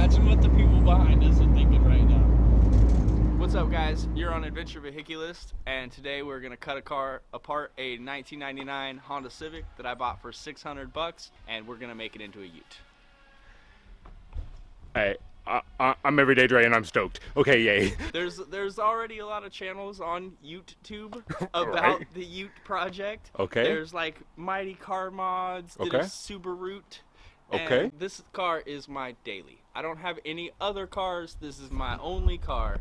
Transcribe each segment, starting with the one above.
Imagine what the people behind us are thinking right now. What's up, guys? You're on Adventure Vehiculist, and today we're gonna cut a car apart, a 1999 Honda Civic that I bought for 600 bucks, and we're gonna make it into a Ute. Hey, I'm Everyday Dre and I'm stoked. Okay, yay. There's already a lot of channels on YouTube about Right. the Ute project. Okay. There's like Mighty Car Mods, did Okay. a Subaru. Okay. And this car is my daily. I don't have any other cars. This is my only car.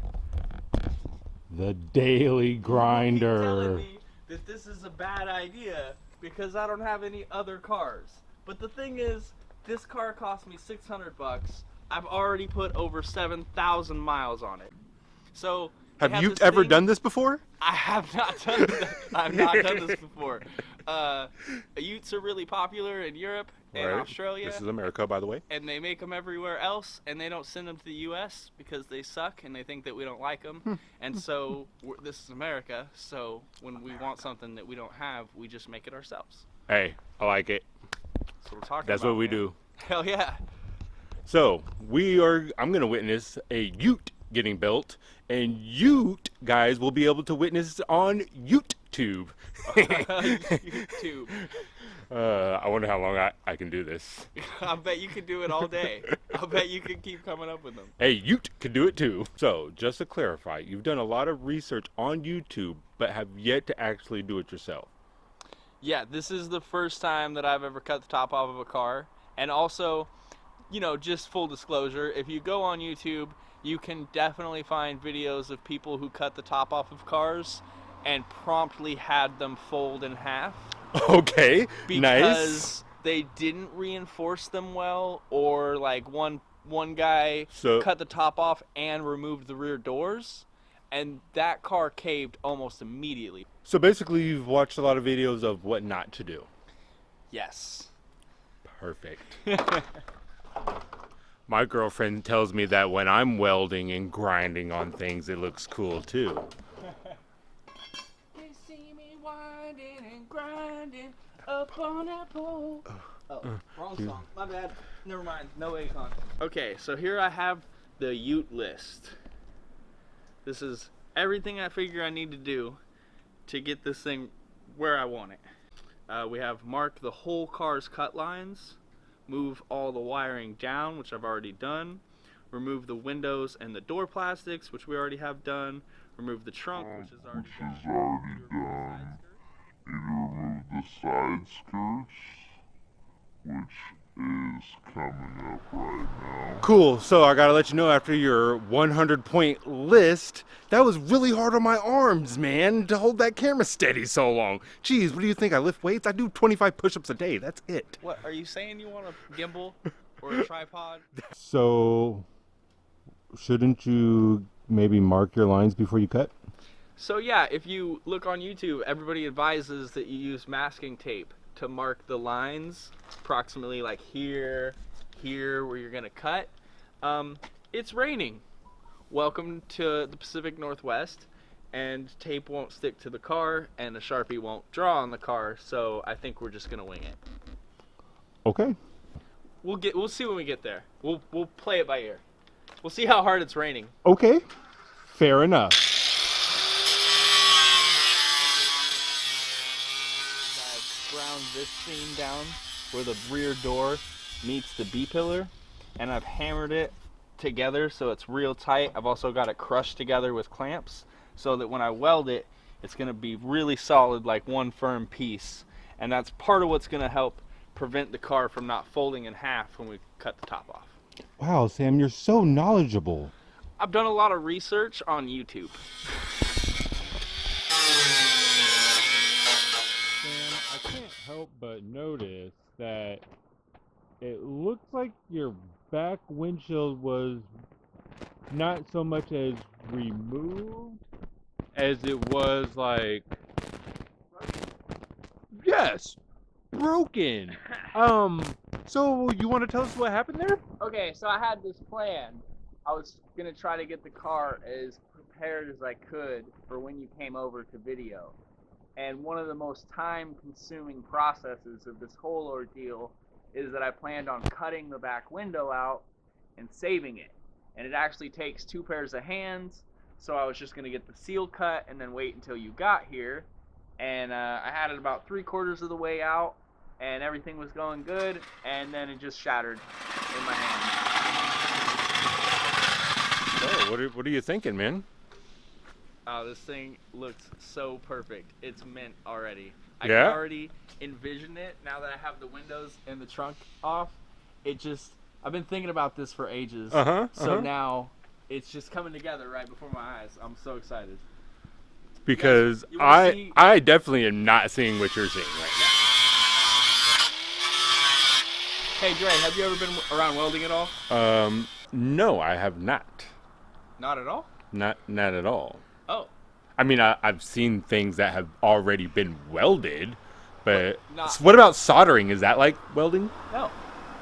The daily You keep grinder. telling me that this is a bad idea because I don't have any other cars. But the thing is, this car cost me 600 bucks. I've already put over 7,000 miles on it. So Have you ever done this before? I have not done that. I've not done this before. Utes are really popular in Europe and Right. Australia. This is America, by the way. And they make them everywhere else, and they don't send them to the U.S. because they suck and they think that we don't like them. And so this is America, so when we want something that we don't have, we just make it ourselves. Hey, I like it. That's what we're talking That's about, what we man. do. Hell yeah. So, I'm going to witness a Ute getting built, and Ute guys will be able to witness on YouTube. YouTube. I wonder how long I can do this. I bet you could do it all day. I bet you could keep coming up with them. Hey, Ute could do it too. So, just to clarify, you've done a lot of research on YouTube, but have yet to actually do it yourself. Yeah, this is the first time that I've ever cut the top off of a car. And also, you know, just full disclosure, if you go on YouTube, you can definitely find videos of people who cut the top off of cars and promptly had them fold in half. Okay, Because nice. they didn't reinforce them well, or like one guy So- cut the top off and removed the rear doors, and that car caved almost immediately. So basically, you've watched a lot of videos of what not to do. Yes. Perfect. My girlfriend tells me that when I'm welding and grinding on things, it looks cool too. You see me winding and grinding up on that pole. Oh, wrong song. My bad. Never mind. No Akon. Okay, so here I have the Ute list. This is everything I figure I need to do to get this thing where I want it. We have mark the whole car's cut lines, move all the wiring down, which I've already done, remove the windows and the door plastics, which we already have done, remove the trunk, which is already done. Remove the side skirts, which is coming up right now. Cool. So I gotta let you know, after your 100-point list, that was really hard on my arms, man, to hold that camera steady so long. Jeez, what do you think? I lift weights? I do 25 push-ups a day. That's it. What, are you saying you want a gimbal or a tripod? So, shouldn't you maybe mark your lines before you cut? So yeah, if you look on YouTube, everybody advises that you use masking tape to mark the lines, approximately like here, where you're gonna cut. It's raining. Welcome to the Pacific Northwest, and tape won't stick to the car, and a Sharpie won't draw on the car, so I think we're just gonna wing it. Okay. We'll see when we get there. We'll play it by ear. We'll see how hard it's raining. Okay. Fair enough. I've ground this seam down where the rear door meets the B-pillar, and I've hammered it together so it's real tight. I've also got it crushed together with clamps so that when I weld it, it's going to be really solid, like one firm piece. And that's part of what's going to help prevent the car from not folding in half when we cut the top off. Wow, Sam, you're so knowledgeable. I've done a lot of research on YouTube. Sam, I can't help but notice that it looks like your back windshield was not so much as removed as it was like, yes, broken. So you want to tell us what happened there? Okay, so I had this plan. I was gonna try to get the car as prepared as I could for when you came over to video. And one of the most time-consuming processes of this whole ordeal is that I planned on cutting the back window out and saving it. And it actually takes 2 pairs of hands, so I was just going to get the seal cut and then wait until you got here. And I had it about 3/4 of the way out, and everything was going good, and then it just shattered in my hand. Oh, what are you thinking, man? Oh, this thing looks so perfect. It's mint already. I Yeah? can already envision it now that I have the windows and the trunk off. I've been thinking about this for ages. So now it's just coming together right before my eyes. I'm so excited. Because You wanna see- I definitely am not seeing what you're seeing right now. Hey, Dre, have you ever been around welding at all? No, I have not. Not at all? Not at all. Oh. I mean, I've seen things that have already been welded, but not- what about soldering? Is that like welding? No.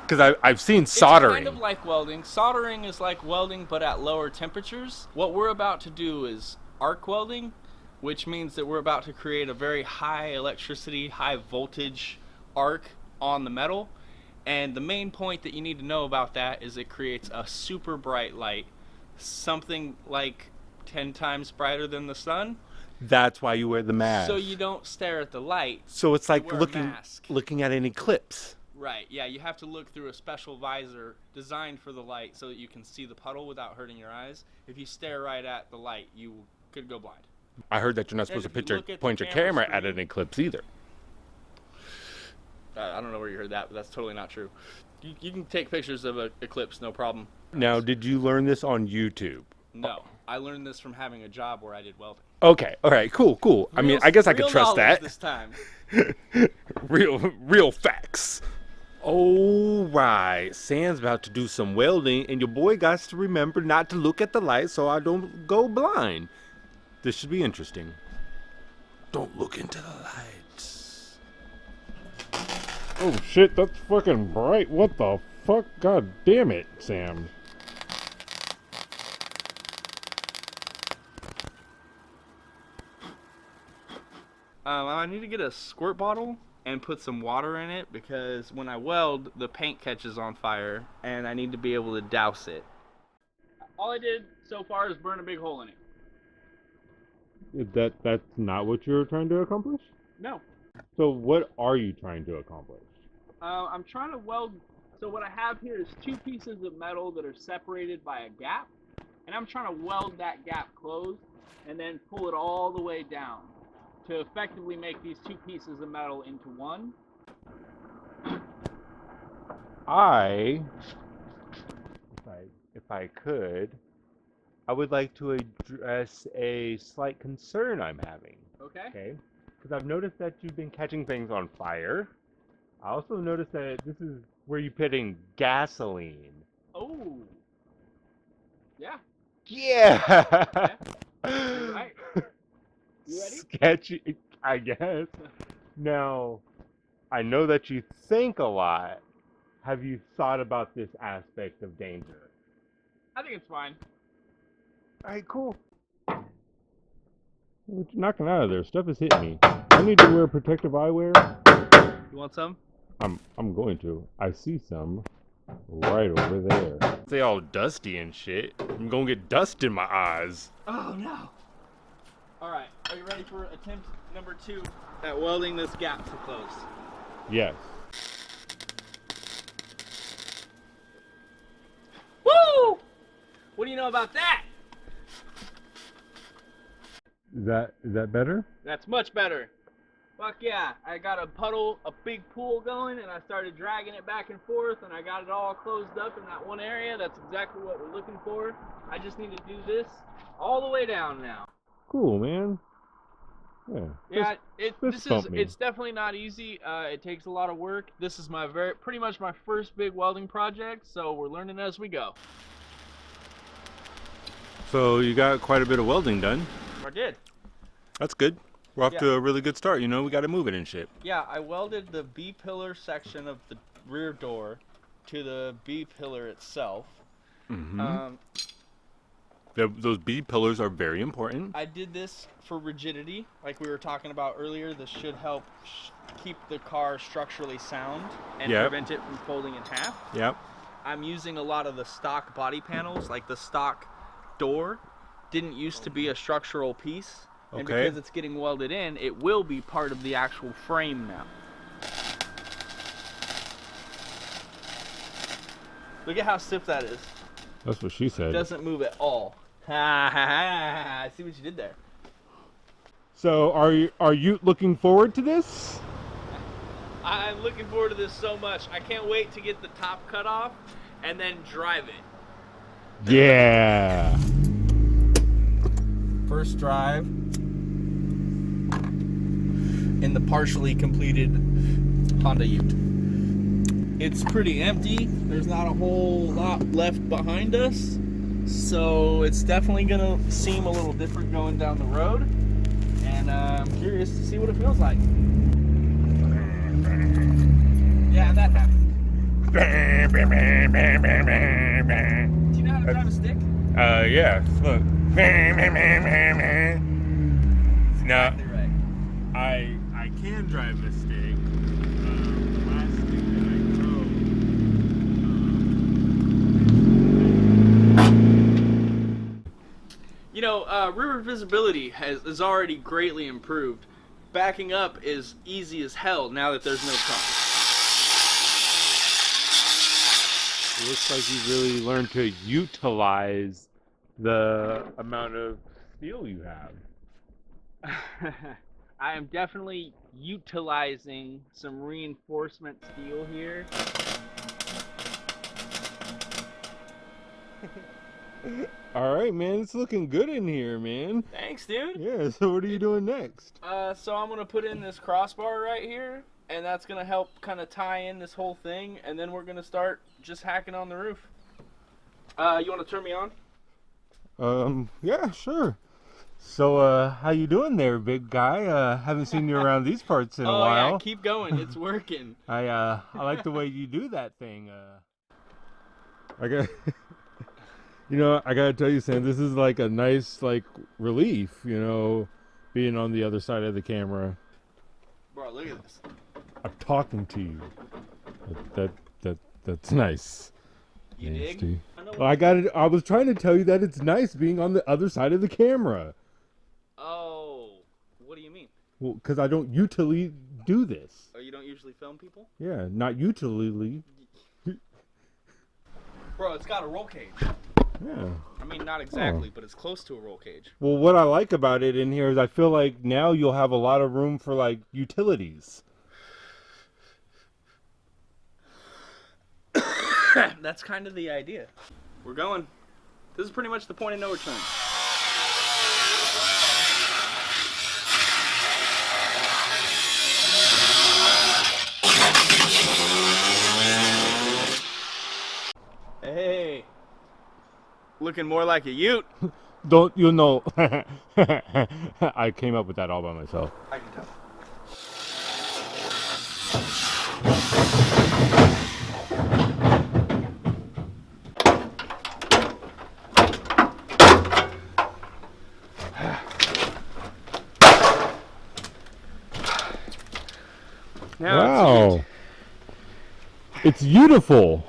Because I've seen soldering. It's kind of like welding. Soldering is like welding, but at lower temperatures. What we're about to do is arc welding, which means that we're about to create a very high electricity, high voltage arc on the metal. And the main point that you need to know about that is it creates a super bright light, something like 10 times brighter than the sun. That's why you wear the mask. So you don't stare at the light. So it's like wear a mask. looking at an eclipse. Right, yeah, you have to look through a special visor designed for the light so that you can see the puddle without hurting your eyes. If you stare right at the light, you could go blind. I heard that you're not supposed if you to look at the point your camera camera at screen- an eclipse either. I don't know where you heard that, but that's totally not true. You can take pictures of an eclipse, no problem. Now, did you learn this on YouTube? No, I learned this from having a job where I did welding. Okay, all right, cool. I mean, I guess I could Real trust knowledge that. this time. real facts. All right, Sam's about to do some welding, and your boy got to remember not to look at the light so I don't go blind. This should be interesting. Don't look into the lights. Oh shit, that's fucking bright. What the fuck? God damn it, Sam. I need to get a squirt bottle and put some water in it because when I weld, the paint catches on fire and I need to be able to douse it. All I did so far is burn a big hole in it. That's not what you're trying to accomplish? No. So what are you trying to accomplish? I'm trying to weld, so what I have here is 2 pieces of metal that are separated by a gap, and I'm trying to weld that gap closed and then pull it all the way down to effectively make these 2 pieces of metal into one. If I could, I would like to address a slight concern I'm having. Okay. Because I've noticed that you've been catching things on fire. I also noticed that this is where you're putting gasoline. Oh. Yeah. Yeah. You're right. You ready? Sketchy, I guess. Now, I know that you think a lot. Have you thought about this aspect of danger? I think it's fine. All right, cool. What you knocking out of there? Stuff is hitting me. I need to wear protective eyewear. You want some? I'm going to. I see some right over there. They all dusty and shit. I'm gonna get dust in my eyes. Oh no. Alright, are you ready for attempt number 2 at welding this gap to close? Yes. Woo! What do you know about that? Is that better? That's much better. Fuck yeah, I got a big pool going, and I started dragging it back and forth, and I got it all closed up in that one area. That's exactly what we're looking for. I just need to do this all the way down now. Cool, man. Yeah. Yeah, fist bump me. it's definitely not easy. It takes a lot of work. This is pretty much my first big welding project, so we're learning as we go. So you got quite a bit of welding done. I did. That's good. We're off Yeah. to a really good start. You know, we got to move it and shit. Yeah, I welded the B-pillar section of the rear door to the B-pillar itself. Mm-hmm. Those B pillars are very important. I did this for rigidity, like we were talking about earlier. This should help keep the car structurally sound and Yep. prevent it from folding in half. Yep. I'm using a lot of the stock body panels, like the stock door didn't used to be a structural piece. And Okay. because it's getting welded in, it will be part of the actual frame now. Look at how stiff that is. That's what she said. It doesn't move at all. Ha ha ha! I see what you did there. So are you looking forward to this? I'm looking forward to this so much. I can't wait to get the top cut off and then drive it. Yeah. First drive in the partially completed Honda Ute. It's pretty empty. There's not a whole lot left behind us, so it's definitely gonna seem a little different going down the road, and I'm curious to see what it feels like. Yeah, that happened. Do you know how to drive a stick? Yeah. Look. No, Exactly right. I can drive a stick. Last stick that I drove. You know, rear visibility is already greatly improved. Backing up is easy as hell now that there's no trunk. It looks like you really learned to utilize the amount of steel you have. I am definitely utilizing some reinforcement steel here. All right, man. It's looking good in here, man. Thanks, dude. Yeah. So what are you doing next? So I'm gonna put in this crossbar right here, and that's gonna help kind of tie in this whole thing, and then we're gonna start just hacking on the roof. You want to turn me on? Yeah, sure. So, how you doing there, big guy? Haven't seen you around these parts in a while. Yeah, keep going. It's working. I like the way you do that thing. I got, I gotta tell you, Sam, this is like a nice, like, relief, being on the other side of the camera. Bro, look at this. I'm talking to you. That's nice. You dig? Nasty. Well, I was trying to tell you that it's nice being on the other side of the camera. Oh, what do you mean? Well, because I don't usually do this. Oh, you don't usually film people? Yeah, not usually. Bro, it's got a roll cage. Yeah. I mean, not exactly, but it's close to a roll cage. Well, what I like about it in here is I feel like now you'll have a lot of room for, like, utilities. That's kind of the idea. We're going. This is pretty much the point of no return. Hey, looking more like a Ute. Don't you know? I came up with that all by myself. I can tell. Now Wow. It's beautiful.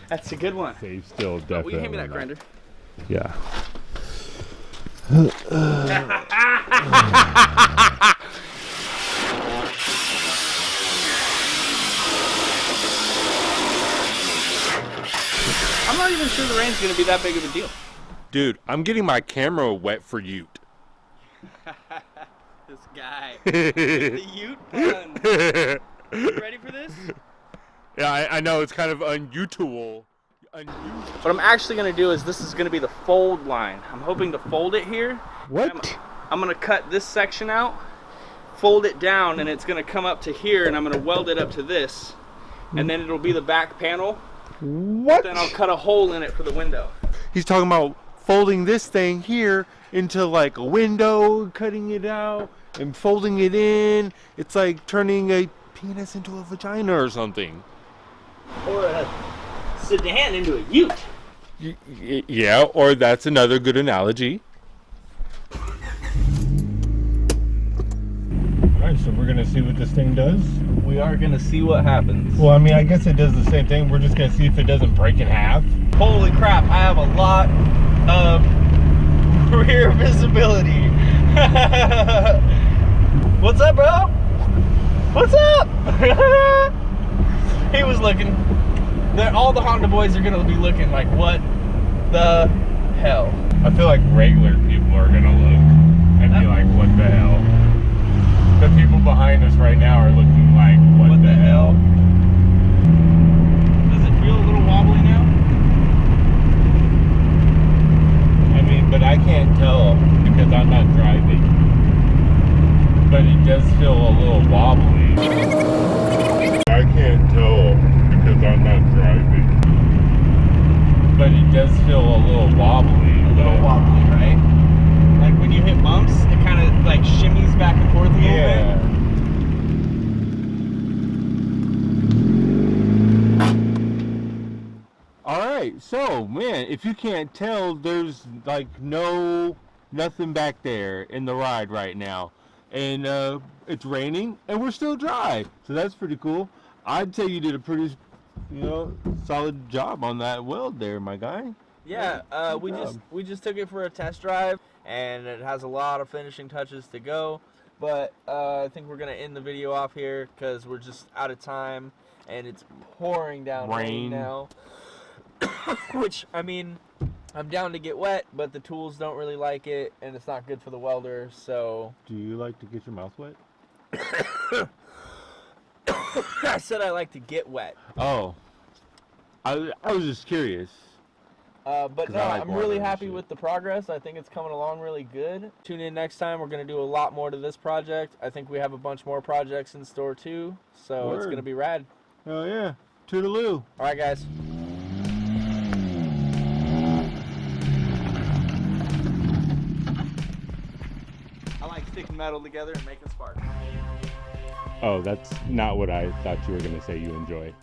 That's a good one. Save still, definitely. Will you hand me that not. grinder? Yeah. I'm not even sure the rain's going to be that big of a deal. Dude, I'm getting my camera wet for Ute. This guy. The Ute puns. You ready for this? Yeah, I know it's kind of unusual. What I'm actually going to do is this is going to be the fold line. I'm hoping to fold it here. What? I'm going to cut this section out, fold it down, and it's going to come up to here, and I'm going to weld it up to this. And then it'll be the back panel. What? Then I'll cut a hole in it for the window. He's talking about folding this thing here into like a window, cutting it out, and folding it in. It's like turning a penis into a vagina or something. Or a sedan into a Ute. Yeah, or that's another good analogy. Alright, so we're gonna see what this thing does. We are gonna see what happens. Well, I mean, I guess it does the same thing. We're just gonna see if it doesn't break in half. Holy crap, I have a lot of rear visibility. What's up, bro? What's up? He was looking. All the Honda boys are gonna be looking like, what the hell? I feel like regular people are gonna look and be like, what the hell? The people behind us right now are looking like, what the hell? Does it feel a little wobbly now? I mean, but I can't tell because I'm not driving. But it does feel a little wobbly. I can't tell because I'm not driving. But it does feel a little wobbly. A little wobbly, right? Like when you hit bumps, it kind of like shimmies back and forth a little bit. Alright, so man, if you can't tell, there's like nothing back there in the ride right now. And it's raining and we're still dry. So that's pretty cool. I'd say you did a pretty, solid job on that weld there, my guy. Yeah, we just took it for a test drive, and it has a lot of finishing touches to go. But I think we're gonna end the video off here because we're just out of time, and it's pouring down rain now. Which, I mean, I'm down to get wet, but the tools don't really like it, and it's not good for the welder. So. Do you like to get your mouth wet? I said I like to get wet. Oh, I was just curious. But no, I'm really happy with the progress. I think it's coming along really good. Tune in next time. We're going to do a lot more to this project. I think we have a bunch more projects in store too. So it's going to be rad. Oh yeah. Toodaloo. All right, guys. I like sticking metal together and making sparks. Oh, that's not what I thought you were going to say you enjoy.